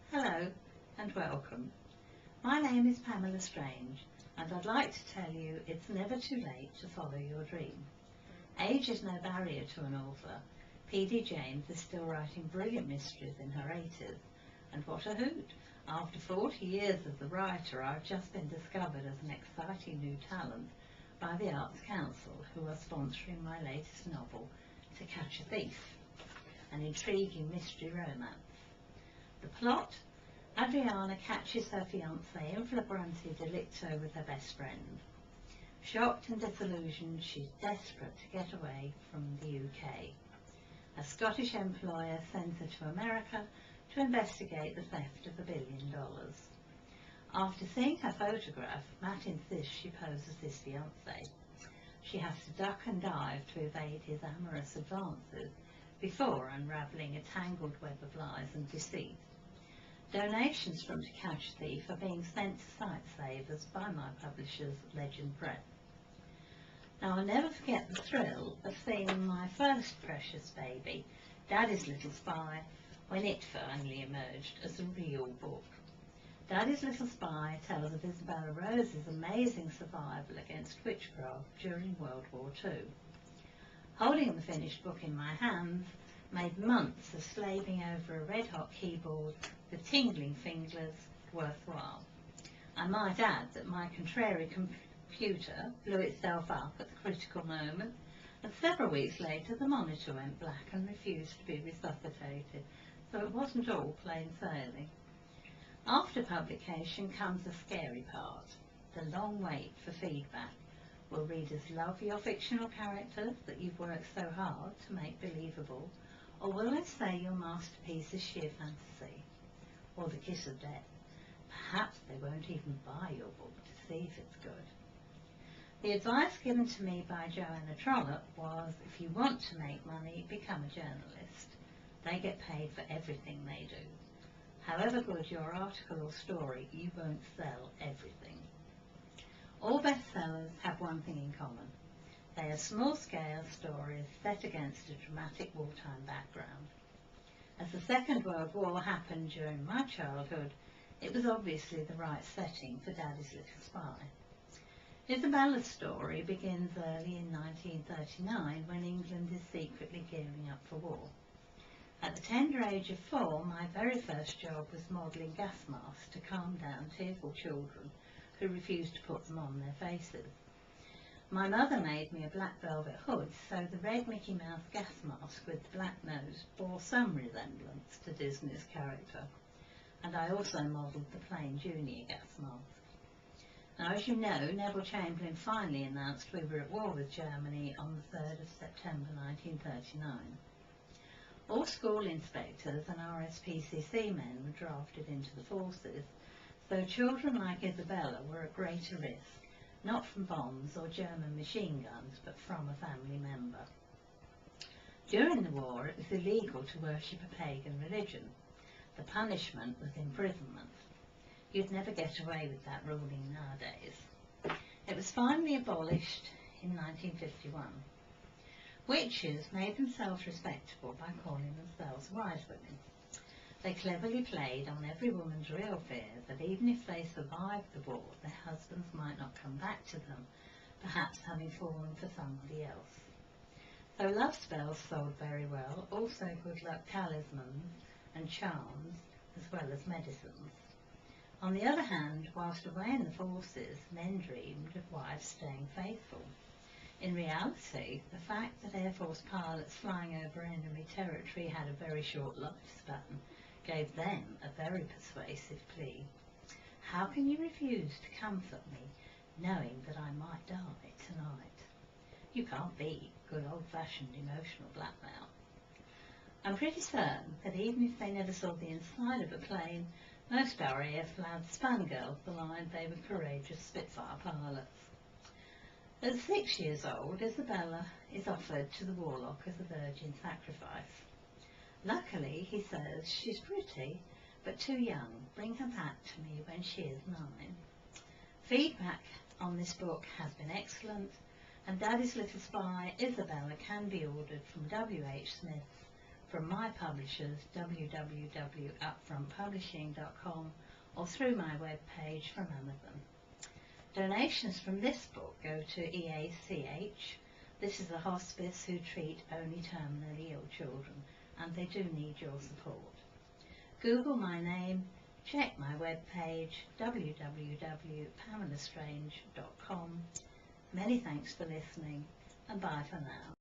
Hello and welcome. My name is Pamela Strange and I'd like to tell you it's never too late to follow your dream. Age is no barrier to an author. P.D. James is still writing brilliant mysteries in her 80s, and what a hoot! After 40 years as a writer, I've just been discovered as an exciting new talent by the Arts Council, who are sponsoring my latest novel, To Catch a Thief, an intriguing mystery romance. The plot: Adriana catches her fiancé in flagrante delicto with her best friend. Shocked and disillusioned, she's desperate to get away from the UK. A Scottish employer sends her to America to investigate the theft of $1 billion. After seeing her photograph, Matt insists she poses his fiancé. She has to duck and dive to evade his amorous advances before unravelling a tangled web of lies and deceit. Donations from To Catch a Thief are being sent to Sightsavers by my publishers, Legend Press. Now, I'll never forget the thrill of seeing my first precious baby, Daddy's Little Spy, when it finally emerged as a real book. Daddy's Little Spy tells of Isabella Rose's amazing survival against witchcraft during World War II. Holding the finished book in my hands made months of slaving over a red-hot keyboard with tingling fingers worthwhile. I might add that my contrary computer blew itself up at the critical moment, and several weeks later the monitor went black and refused to be resuscitated, so it wasn't all plain sailing. After publication comes the scary part, the long wait for feedback. Will readers love your fictional characters that you've worked so hard to make believable, or will they say your masterpiece is sheer fantasy, or the kiss of death? Perhaps they won't even buy your book to see if it's good. The advice given to me by Joanna Trollope was, if you want to make money, become a journalist. They get paid for everything they do. However good your article or story, you won't sell everything. All bestsellers have one thing in common. They are small-scale stories set against a dramatic wartime background. As the Second World War happened during my childhood, it was obviously the right setting for Daddy's Little Spy. Isabella's story begins early in 1939, when England is secretly gearing up for war. At the tender age of 4, my very first job was modelling gas masks to calm down tearful children who refused to put them on their faces. My mother made me a black velvet hood, so the red Mickey Mouse gas mask with the black nose bore some resemblance to Disney's character, and I also modelled the plain junior gas mask. Now, as you know, Neville Chamberlain finally announced we were at war with Germany on the 3rd of September 1939. All school inspectors and RSPCC men were drafted into the forces, so children like Isabella were at greater risk, not from bombs or German machine guns, but from a family member. During the war, it was illegal to worship a pagan religion. The punishment was imprisonment. You'd never get away with that ruling nowadays. It was finally abolished in 1951. Witches made themselves respectable by calling themselves wise women. They cleverly played on every woman's real fear that even if they survived the war, their husbands might not come back to them, perhaps having fallen for somebody else. So love spells sold very well, also good luck talismans and charms, as well as medicines. On the other hand, whilst away in the forces, men dreamed of wives staying faithful. In reality, the fact that Air Force pilots flying over enemy territory had a very short lifespan gave them a very persuasive plea. How can you refuse to comfort me, knowing that I might die tonight? You can't beat good old-fashioned emotional blackmail. I'm pretty certain that even if they never saw the inside of a plane, most RAF lads fangirled the line they were courageous Spitfire pilots. At 6 years old, Isabella is offered to the warlock as a virgin sacrifice. Luckily, he says, she's pretty, but too young. Bring her back to me when she is 9. Feedback on this book has been excellent, and Daddy's Little Spy, Isabella, can be ordered from W.H. Smith's from my publishers, www.upfrontpublishing.com, or through my webpage from Amazon. Donations from this book go to EACH. This is a hospice who treat only terminally ill children, and they do need your support. Google my name, check my webpage, www.pamelastrange.com. Many thanks for listening, and bye for now.